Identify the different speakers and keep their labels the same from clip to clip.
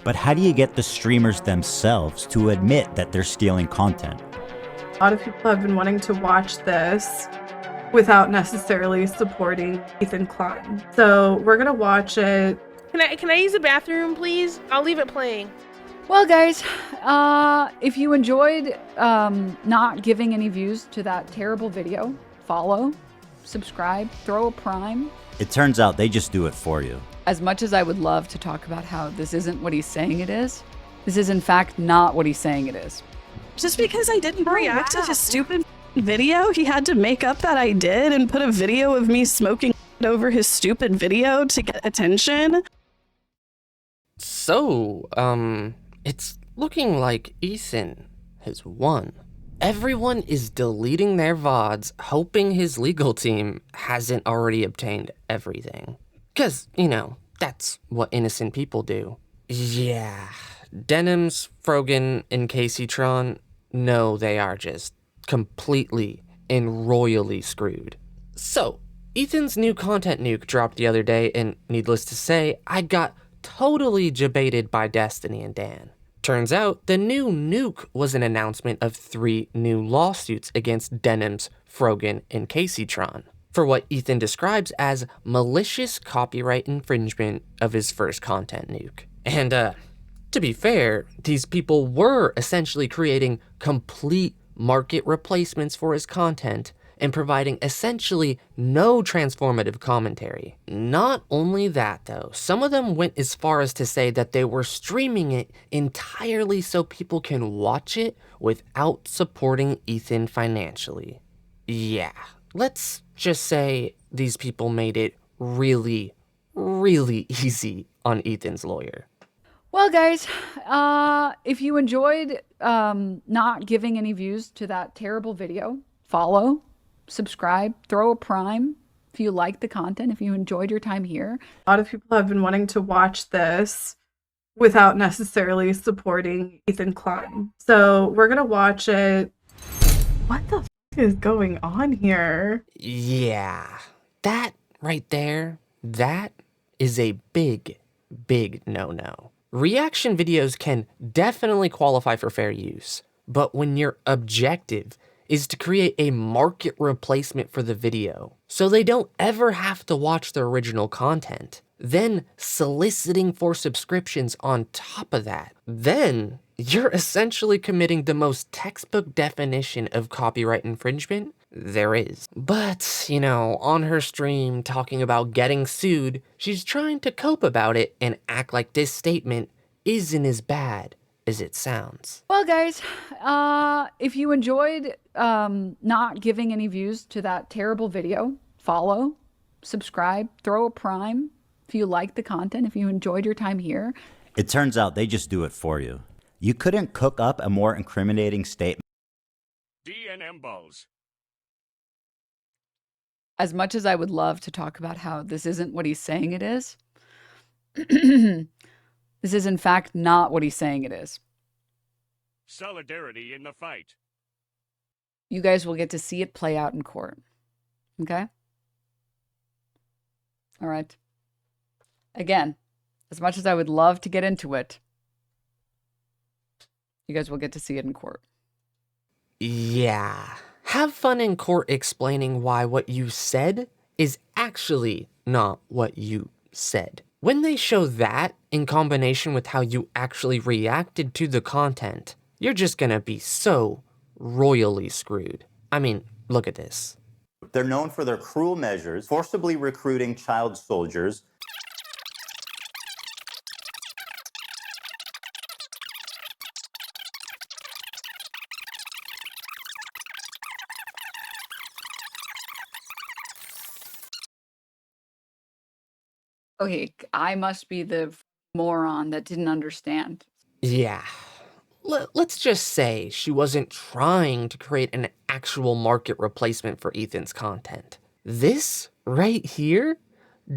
Speaker 1: But how do you get the streamers themselves to admit that they're stealing content?
Speaker 2: A lot of people have been wanting to watch this without necessarily supporting Ethan Klein. So we're gonna watch it.
Speaker 3: Can I use the bathroom, please? I'll leave it playing.
Speaker 4: Well, guys, if you enjoyed not giving any views to that terrible video, follow, subscribe, throw a prime.
Speaker 1: It turns out they just do it for you.
Speaker 4: As much as I would love to talk about how this isn't what he's saying it is, this is in fact not what he's saying it is.
Speaker 5: Just because I didn't react to his stupid video, he had to make up that I did and put a video of me smoking over his stupid video to get attention.
Speaker 6: So, it's looking like Ethan has won. Everyone is deleting their VODs, hoping his legal team hasn't already obtained everything. 'Cause, you know, that's what innocent people do. Yeah, Denims, Frogan, and Caseyron, no, they are just completely and royally screwed. So, Ethan's new content nuke dropped the other day, and needless to say, I got totally jebaited by Destiny and Dan. Turns out, the new nuke was an announcement of 3 new lawsuits against Denims, Frogan, and Caseyron for what Ethan describes as malicious copyright infringement of his first content nuke. And, to be fair, these people were essentially creating complete market replacements for his content and providing essentially no transformative commentary. Not only that though, some of them went as far as to say that they were streaming it entirely so people can watch it without supporting Ethan financially. Yeah, let's just say these people made it really, really easy on Ethan's lawyer.
Speaker 4: Well, guys, if you enjoyed not giving any views to that terrible video, follow, subscribe, throw a prime if you like the content, if you enjoyed your time here.
Speaker 2: A lot of people have been wanting to watch this without necessarily supporting Ethan Klein. So we're gonna watch it. What the is going on here?
Speaker 6: Yeah, that right there, that is a big, big no-no. Reaction videos can definitely qualify for fair use, but when your objective is to create a market replacement for the video, so they don't ever have to watch the original content, then soliciting for subscriptions on top of that, then you're essentially committing the most textbook definition of copyright infringement there is. But, you know, on her stream talking about getting sued, she's trying to cope about it and act like this statement isn't as bad as it sounds.
Speaker 4: Well, guys, if you enjoyed not giving any views to that terrible video, follow, subscribe, throw a prime if you like the content, if you enjoyed your time here.
Speaker 1: It turns out they just do it for you. You couldn't cook up a more incriminating statement.
Speaker 7: D&M balls.
Speaker 4: As much as I would love to talk about how this isn't what he's saying it is, this is in fact not what he's saying it is.
Speaker 7: Solidarity in the fight.
Speaker 4: You guys will get to see it play out in court. Okay? All right. Again, as much as I would love to get into it, you guys will get to see it in court.
Speaker 6: Yeah. Have fun in court explaining why what you said is actually not what you said. When they show that in combination with how you actually reacted to the content, you're just gonna be so royally screwed. I mean, look at this.
Speaker 8: They're known for their cruel measures, forcibly recruiting child soldiers.
Speaker 4: Okay, I must be the moron that didn't understand.
Speaker 6: Yeah. Let's just say she wasn't trying to create an actual market replacement for Ethan's content. This right here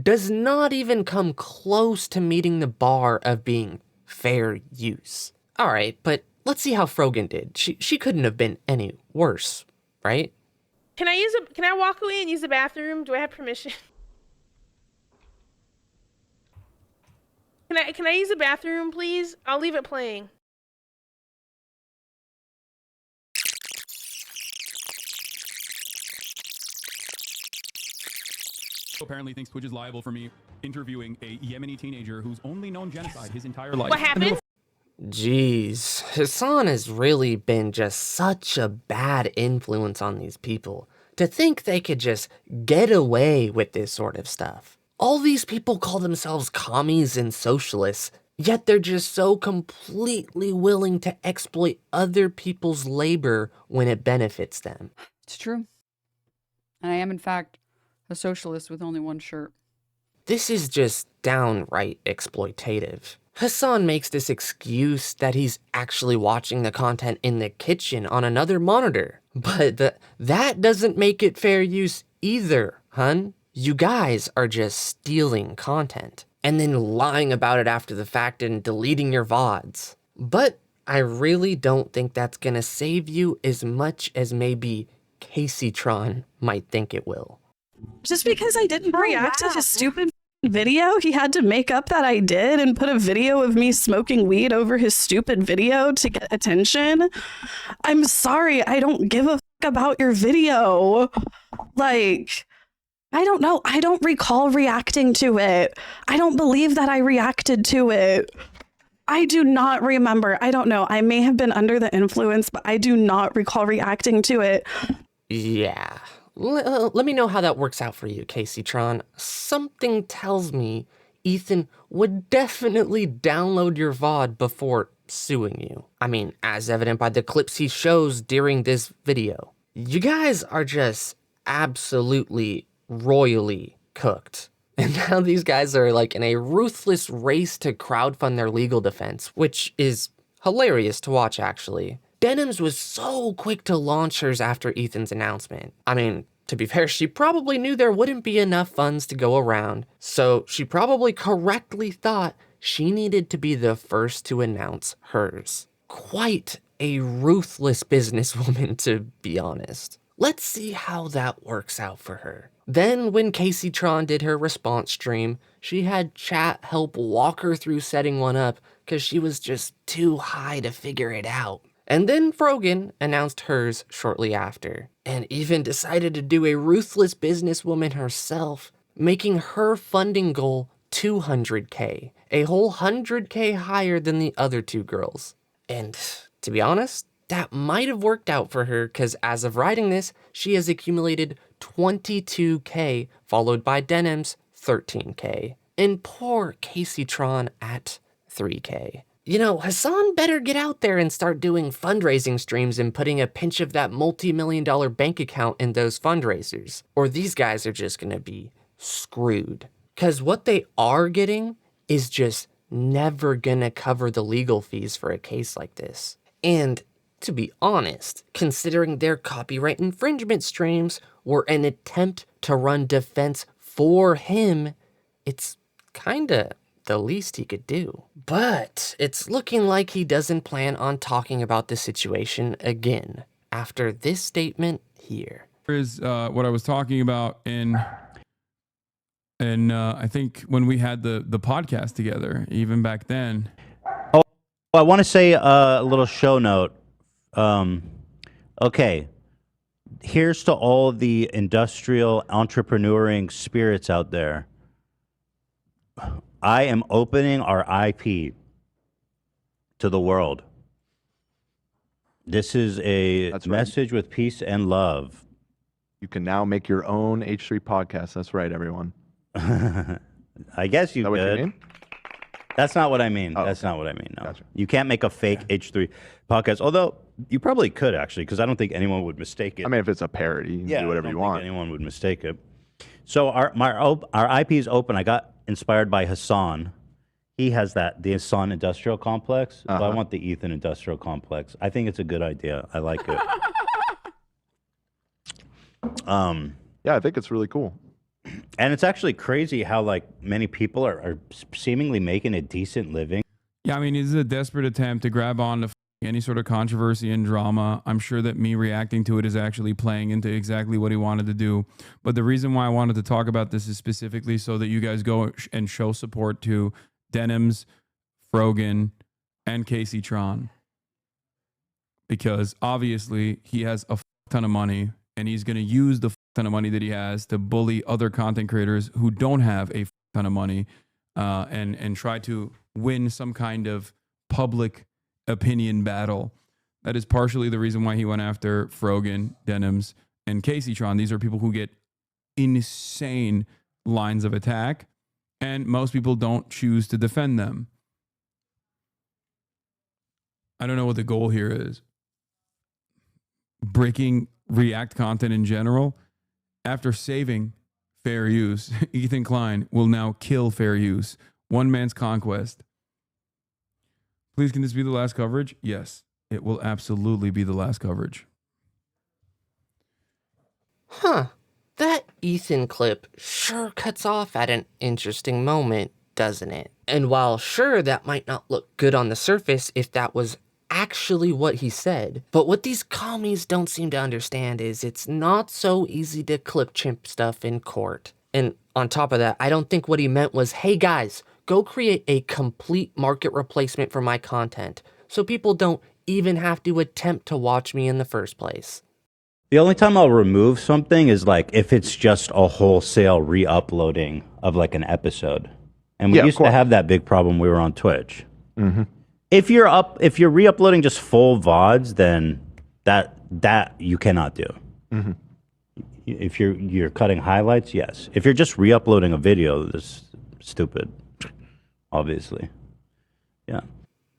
Speaker 6: does not even come close to meeting the bar of being fair use. All right, but let's see how Frogan did. She couldn't have been any worse, right?
Speaker 3: Can I walk away and use the bathroom? Do I have permission? Can I use the bathroom, please? I'll leave it playing.
Speaker 9: Apparently thinks Twitch is liable for me interviewing a Yemeni teenager who's only known genocide his entire life.
Speaker 3: What happened?
Speaker 6: Jeez, Hassan has really been just such a bad influence on these people. To think they could just get away with this sort of stuff. All these people call themselves commies and socialists, yet they're just so completely willing to exploit other people's labor when it benefits them.
Speaker 4: It's true. And I am, in fact, a socialist with only one shirt.
Speaker 6: This is just downright exploitative. Hassan makes this excuse that he's actually watching the content in the kitchen on another monitor. But that doesn't make it fair use either, hun. You guys are just stealing content and then lying about it after the fact and deleting your VODs. But I really don't think that's gonna save you as much as maybe Caseyron might think it will.
Speaker 5: Just because I didn't react to his stupid video, he had to make up that I did and put a video of me smoking weed over his stupid video to get attention. I'm sorry, I don't give a fuck about your video. Like, I don't know. I don't recall reacting to it. I don't believe that I reacted to it. I do not remember. I don't know. I may have been under the influence, but I do not recall reacting to it.
Speaker 6: Yeah. Let me know how that works out for you, Caseyron. Something tells me Ethan would definitely download your VOD before suing you. I mean, as evident by the clips he shows during this video. You guys are just absolutely royally cooked. And now these guys are like in a ruthless race to crowdfund their legal defense, which is hilarious to watch actually. Denims was so quick to launch hers after Ethan's announcement. I mean, to be fair, she probably knew there wouldn't be enough funds to go around, so she probably correctly thought she needed to be the first to announce hers. Quite a ruthless businesswoman, to be honest. Let's see how that works out for her. Then when Caseyron did her response stream, she had chat help walk her through setting one up because she was just too high to figure it out. And then Frogan announced hers shortly after, and even decided to do a ruthless businesswoman herself, making her funding goal 200K, a whole 100K higher than the other two girls. And to be honest, that might have worked out for her because as of writing this, she has accumulated 22K, followed by Denim's 13K, and poor Caseyron at 3K. You know, Hassan better get out there and start doing fundraising streams and putting a pinch of that multi-million-dollar bank account in those fundraisers, or these guys are just gonna be screwed. Because what they are getting is just never gonna cover the legal fees for a case like this. And to be honest, considering their copyright infringement streams were an attempt to run defense for him, it's kinda the least he could do. But it's looking like he doesn't plan on talking about the situation again after this statement here.
Speaker 9: Is what I was talking about in I think when we had the podcast together, even back then.
Speaker 1: Oh, I want to say a little show note. Okay, here's to all the industrial entrepreneuring spirits out there. I am opening our IP to the world. This is a message with peace and love.
Speaker 10: You can now make your own H3 podcast. That's right, everyone.
Speaker 1: I guess you
Speaker 10: Is that what you
Speaker 1: could.
Speaker 10: mean?
Speaker 1: That's not what I mean.
Speaker 10: Oh,
Speaker 1: That's
Speaker 10: okay.
Speaker 1: not what I mean. No.
Speaker 10: Gotcha.
Speaker 1: You can't make a fake H3 podcast. Although you probably could actually, because I don't think anyone would mistake it.
Speaker 10: I mean, if it's a parody, you can do whatever
Speaker 1: I don't
Speaker 10: you
Speaker 1: think
Speaker 10: want.
Speaker 1: anyone would mistake it. So our IP is open. I got inspired by Hassan. He has the Hassan Industrial Complex. But I want the Ethan Industrial Complex. I think it's a good idea. I like it.
Speaker 10: Yeah, I think it's really cool.
Speaker 1: And it's actually crazy how like many people are seemingly making a decent living.
Speaker 9: Yeah, I mean, this is a desperate attempt to grab on to any sort of controversy and drama. I'm sure that me reacting to it is actually playing into exactly what he wanted to do. But the reason why I wanted to talk about this is specifically so that you guys go and show support to Denims, Frogan, and Caseyron. Because obviously he has a ton of money, and he's going to use the ton of money that he has to bully other content creators who don't have a ton of money, and try to win some kind of public opinion battle. That is partially the reason why he went after Frogan, Denims, and Caseyron. These are people who get insane lines of attack, and most people don't choose to defend them. I don't know what the goal here is. Breaking React content in general. After saving fair use, Ethan Klein will now kill fair use. One man's conquest. Please, can this be the last coverage? Yes, it will absolutely be the last coverage.
Speaker 6: Huh. That Ethan clip sure cuts off at an interesting moment, doesn't it? And while sure that might not look good on the surface if that was actually what he said, but what these commies don't seem to understand is it's not so easy to clip chimp stuff in court. And on top of that, I don't think what he meant was, hey guys, go create a complete market replacement for my content so people don't even have to attempt to watch me in the first place.
Speaker 1: The only time I'll remove something is like if it's just a wholesale re-uploading of like an episode. And we used to have that big problem. We were on Twitch.
Speaker 10: Mm-hmm.
Speaker 1: If you're re-uploading just full VODs, then that you cannot do.
Speaker 10: Mm-hmm.
Speaker 1: If you're cutting highlights, yes. If you're just re-uploading a video, that's stupid. Obviously. Yeah.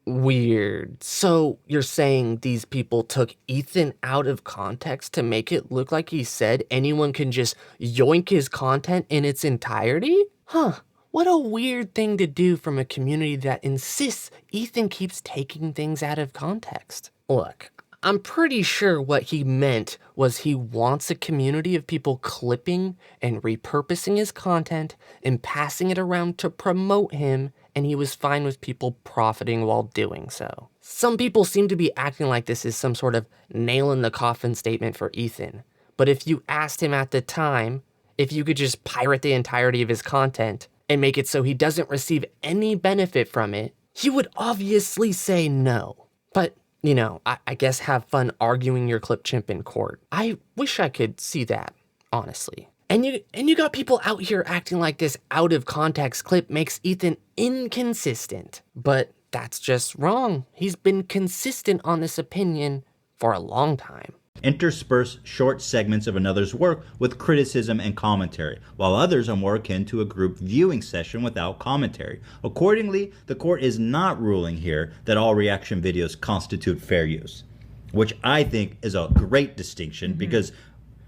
Speaker 6: Weird. So you're saying these people took Ethan out of context to make it look like he said anyone can just yoink his content in its entirety? Huh. What a weird thing to do from a community that insists Ethan keeps taking things out of context. Look, I'm pretty sure what he meant was he wants a community of people clipping and repurposing his content and passing it around to promote him, and he was fine with people profiting while doing so. Some people seem to be acting like this is some sort of nail-in-the-coffin statement for Ethan, but if you asked him at the time if you could just pirate the entirety of his content and make it so he doesn't receive any benefit from it, he would obviously say no. But, you know, I guess have fun arguing your clip chimp in court. I wish I could see that, honestly. And you got people out here acting like this out of context clip makes Ethan inconsistent. But that's just wrong. He's been consistent on this opinion for a long time.
Speaker 8: Intersperse short segments of another's work with criticism and commentary, while others are more akin to a group viewing session without commentary. Accordingly, the court is not ruling here that all reaction videos constitute fair use, which I think is a great distinction because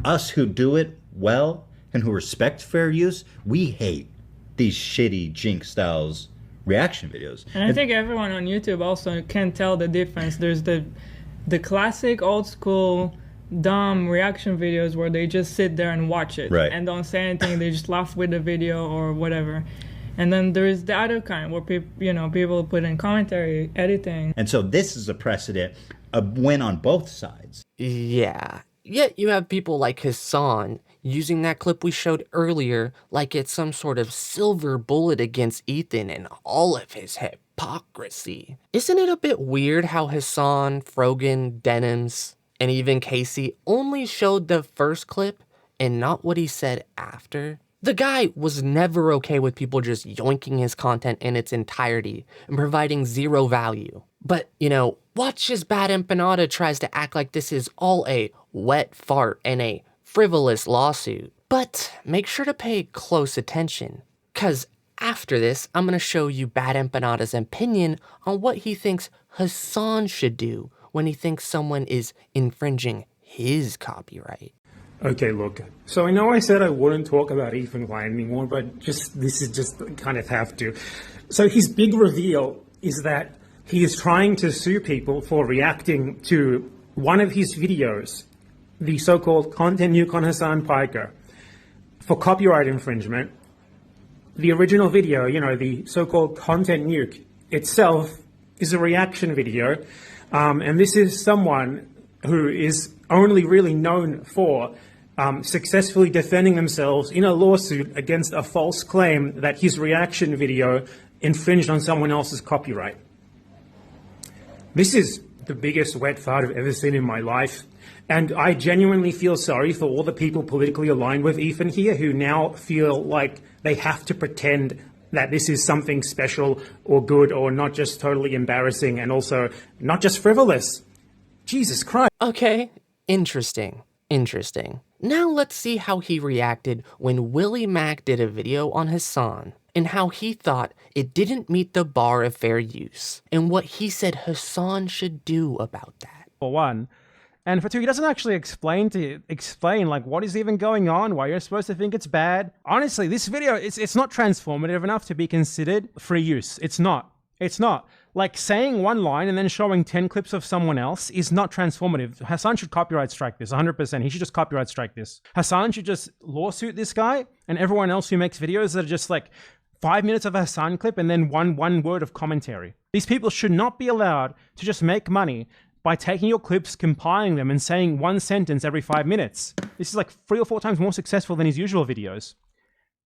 Speaker 8: us who do it well and who respect fair use, we hate these shitty Jink styles reaction videos.
Speaker 11: And I think everyone on YouTube also can tell the difference. There's the classic old school dumb reaction videos where they just sit there and watch it and don't say anything. They just laugh with the video or whatever. And then there's the other kind where people put in commentary, editing.
Speaker 8: And so this is a precedent, a win on both sides.
Speaker 6: Yeah. Yet you have people like Hassan using that clip we showed earlier like it's some sort of silver bullet against Ethan and all of his hypocrisy. Isn't it a bit weird how Hassan, Frogan, Denims, and even Casey only showed the first clip and not what he said after? The guy was never okay with people just yoinking his content in its entirety and providing zero value. But, watch as Bad Empanada tries to act like this is all a wet fart and a frivolous lawsuit. But make sure to pay close attention, because after this, I'm going to show you Bad Empanada's opinion on what he thinks Hassan should do when he thinks someone is infringing his copyright.
Speaker 12: Okay, look, so I know I said I wouldn't talk about Ethan Klein anymore, but this is just kind of have to. So his big reveal is that he is trying to sue people for reacting to one of his videos, the so-called content nuke on Hassan Piker, for copyright infringement. The original video, the so-called content nuke itself is a reaction video. And this is someone who is only really known for successfully defending themselves in a lawsuit against a false claim that his reaction video infringed on someone else's copyright. This is the biggest wet fart I've ever seen in my life. And I genuinely feel sorry for all the people politically aligned with Ethan here who now feel like they have to pretend that this is something special or good or not just totally embarrassing and also not just frivolous. Jesus Christ.
Speaker 6: Okay, interesting. Now let's see how he reacted when Willie Mack did a video on Hassan and how he thought it didn't meet the bar of fair use and what he said Hassan should do about that.
Speaker 13: For one. And for two, he doesn't actually explain like what is even going on, why you're supposed to think it's bad. Honestly, this video, it's not transformative enough to be considered free use. It's not. Like saying one line and then showing 10 clips of someone else is not transformative. Hassan should copyright strike this 100%. He should just copyright strike this. Hassan should just lawsuit this guy and everyone else who makes videos that are just like 5 minutes of a Hassan clip and then one word of commentary. These people should not be allowed to just make money by taking your clips, compiling them, and saying one sentence every 5 minutes. This is like 3 or 4 times more successful than his usual videos.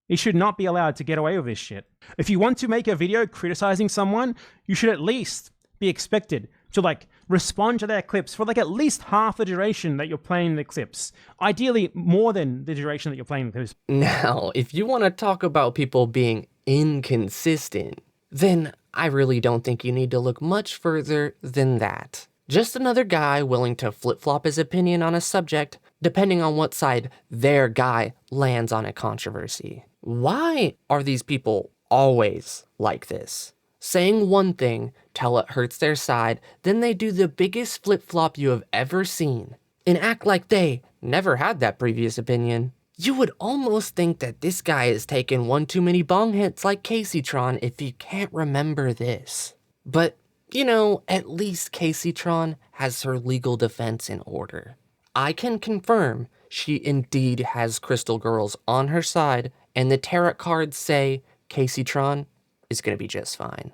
Speaker 13: He should not be allowed to get away with this shit. If you want to make a video criticizing someone, you should at least be expected to like respond to their clips for like at least half the duration that you're playing the clips. Ideally, more than the duration that you're playing the clips.
Speaker 6: Now, if you want to talk about people being inconsistent, then I really don't think you need to look much further than that. Just another guy willing to flip-flop his opinion on a subject, depending on what side their guy lands on a controversy. Why are these people always like this? Saying one thing till it hurts their side, then they do the biggest flip-flop you have ever seen, and act like they never had that previous opinion. You would almost think that this guy has taken one too many bong hits like Caseyron if he can't remember this. But you know, at least Caseyron has her legal defense in order. I can confirm she indeed has Crystal Girls on her side, and the tarot cards say Caseyron is going to be just fine.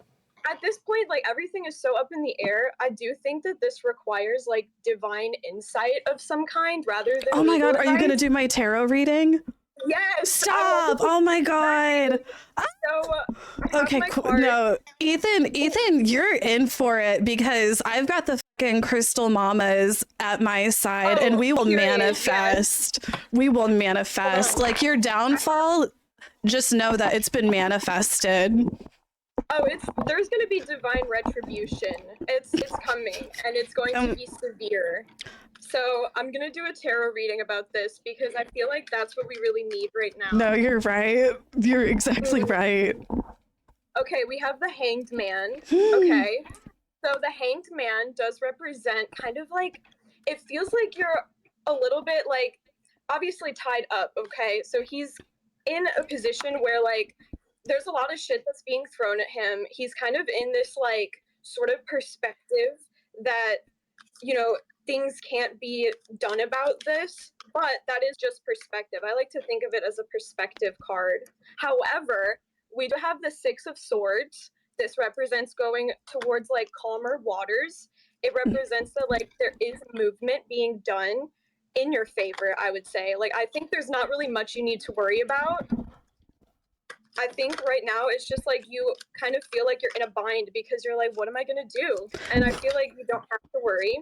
Speaker 14: At this point, like, everything is so up in the air. I do think that this requires, like, divine insight of some kind rather than
Speaker 5: Oh my god, are you
Speaker 14: advice.
Speaker 5: going to do my tarot reading?
Speaker 14: Yes!
Speaker 5: Stop! Oh my god! Okay, cool. No, Ethan, you're in for it because I've got the fucking crystal mamas at my side, and we will manifest. Yes. We will manifest. Like your downfall, just know that it's been manifested.
Speaker 14: Oh, there's going to be divine retribution. It's coming, and it's going to be severe. So I'm going to do a tarot reading about this because I feel like that's what we really need right now.
Speaker 5: No, you're right. You're exactly right.
Speaker 14: Okay, we have the Hanged Man. Okay. So the Hanged Man does represent kind of like, it feels like you're a little bit like, obviously tied up, okay? So he's in a position where like, there's a lot of shit that's being thrown at him. He's kind of in this like, sort of perspective that, you know, things can't be done about this, but that is just perspective. I like to think of it as a perspective card. However, we do have the Six of Swords. This represents going towards like calmer waters. It represents that like there is movement being done in your favor, I would say. Like, I think there's not really much you need to worry about. I think right now it's just like you kind of feel like you're in a bind because you're like, what am I going to do? And I feel like you don't have to worry.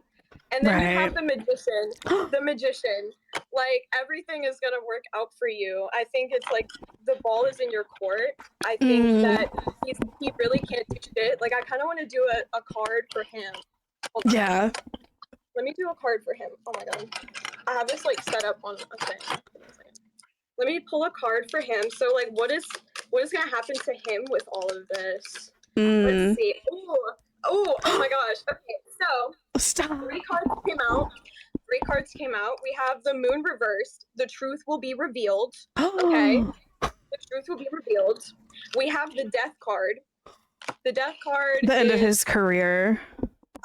Speaker 14: And then you have the Magician. The Magician. Like, everything is going to work out for you. I think it's like the ball is in your court. I think that he really can't do shit. Like, I kind of want to do a card for him. Hold on.
Speaker 5: Yeah.
Speaker 14: Let me do a card for him. Oh my god. I have this like set up on a thing. Let me pull a card for him. So like what is gonna happen to him with all of this? Let's see. Oh my gosh. Okay, so
Speaker 5: stop.
Speaker 14: 3 cards came out. We have the Moon reversed. The truth will be revealed. Okay. The truth will be revealed. We have the Death card. The Death card
Speaker 5: The end of his career.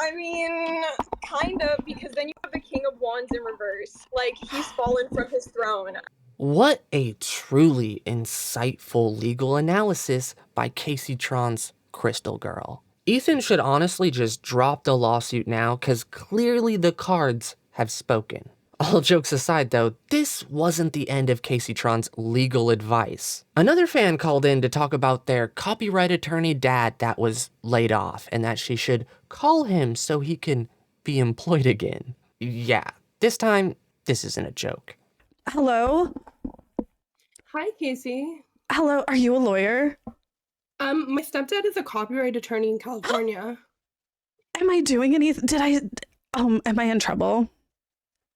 Speaker 14: I mean, kind of, because then you have the King of Wands in reverse. Like, he's fallen from his throne.
Speaker 6: What a truly insightful legal analysis by Caseyron's Crystal Girl. Ethan should honestly just drop the lawsuit now, because clearly the cards have spoken. All jokes aside though, this wasn't the end of Caseyron's legal advice. Another fan called in to talk about their copyright attorney dad that was laid off and that she should call him so he can be employed again. Yeah, this time, this isn't a joke.
Speaker 5: Hello?
Speaker 15: Hi, Casey.
Speaker 5: Hello, are you a lawyer?
Speaker 15: My stepdad is a copyright attorney in California.
Speaker 5: Am I doing anything? Am I in trouble?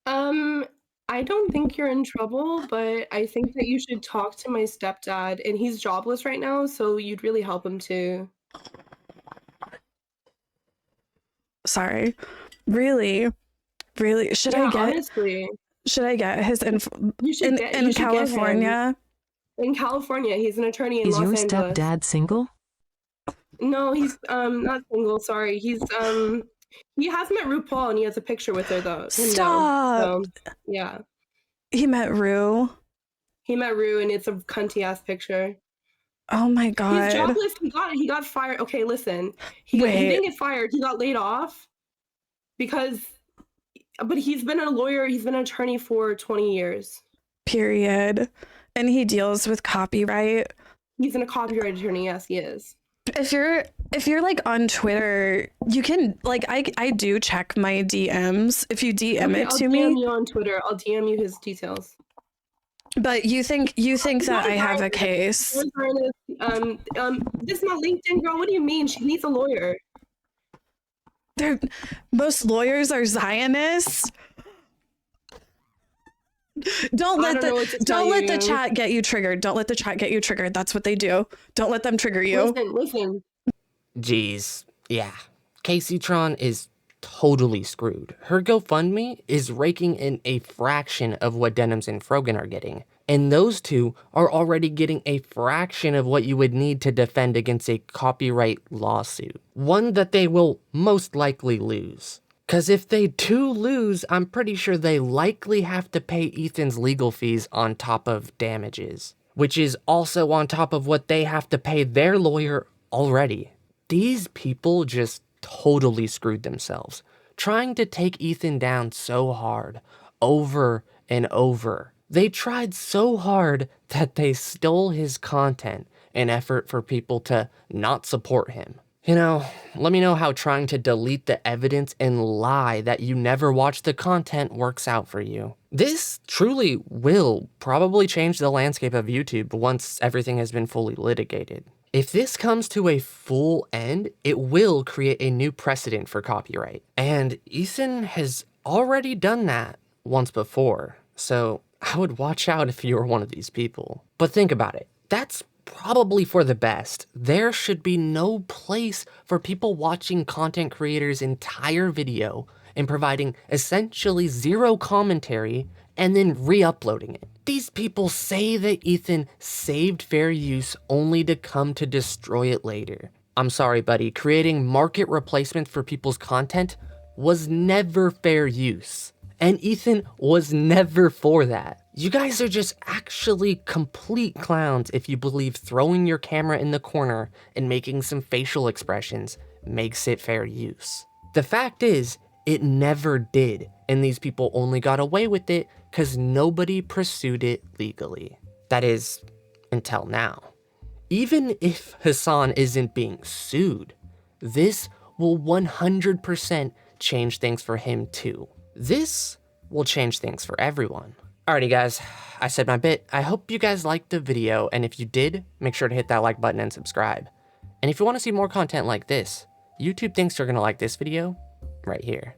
Speaker 15: I don't think you're in trouble, but I think that you should talk to my stepdad, and he's jobless right now, so you'd really help him too.
Speaker 5: Sorry. Really? Should
Speaker 15: Yeah,
Speaker 5: I get
Speaker 15: honestly.
Speaker 5: Should I get his info
Speaker 15: You should
Speaker 5: in California?
Speaker 15: In California, he's an attorney in
Speaker 16: Is
Speaker 15: Los
Speaker 16: your
Speaker 15: Angeles.
Speaker 16: stepdad single?
Speaker 15: No, he's not single, sorry. He has met RuPaul and he has a picture with her though.
Speaker 5: Stop.
Speaker 15: So, yeah.
Speaker 5: He met Ru.
Speaker 15: He met Ru and it's a cunty ass picture.
Speaker 5: Oh my god.
Speaker 15: He's jobless. He got fired. Okay, listen. He didn't get fired. He got laid off but he's been a lawyer, he's been an attorney for 20 years.
Speaker 5: Period. And he deals with copyright.
Speaker 15: He's a copyright attorney, yes, he is.
Speaker 5: If you're like on Twitter, you can like I do check my DMs. If you DM it to me.
Speaker 15: I'll DM you on Twitter. I'll DM you his details.
Speaker 5: But you think that I have a case?
Speaker 15: This is my LinkedIn girl. What do you mean? She needs a lawyer.
Speaker 5: Most lawyers are Zionists. Don't let the chat get you triggered. Don't let the chat get you triggered. That's what they do. Don't let them trigger you.
Speaker 15: Listen.
Speaker 6: Jeez, yeah. Caseyron is totally screwed. Her GoFundMe is raking in a fraction of what Denims and Frogan are getting. And those two are already getting a fraction of what you would need to defend against a copyright lawsuit. One that they will most likely lose. Because if they do lose, I'm pretty sure they likely have to pay Ethan's legal fees on top of damages. Which is also on top of what they have to pay their lawyer already. These people just totally screwed themselves. Trying to take Ethan down so hard, over and over. They tried so hard that they stole his content in effort for people to not support him. You know, let me know how trying to delete the evidence and lie that you never watched the content works out for you. This truly will probably change the landscape of YouTube once everything has been fully litigated. If this comes to a full end, it will create a new precedent for copyright. And Ethan has already done that once before, so I would watch out if you were one of these people. But think about it. That's probably for the best. There should be no place for people watching content creators' entire video and providing essentially zero commentary and then re-uploading it. These people say that Ethan saved fair use only to come to destroy it later. I'm sorry, buddy. Creating market replacements for people's content was never fair use. And Ethan was never for that. You guys are just actually complete clowns if you believe throwing your camera in the corner and making some facial expressions makes it fair use. The fact is, it never did, and these people only got away with it because nobody pursued it legally. That is, until now. Even if Hassan isn't being sued, this will 100% change things for him too. This will change things for everyone. Alrighty guys, I said my bit. I hope you guys liked the video, and if you did, make sure to hit that like button and subscribe. And if you want to see more content like this, YouTube thinks you're gonna like this video right here.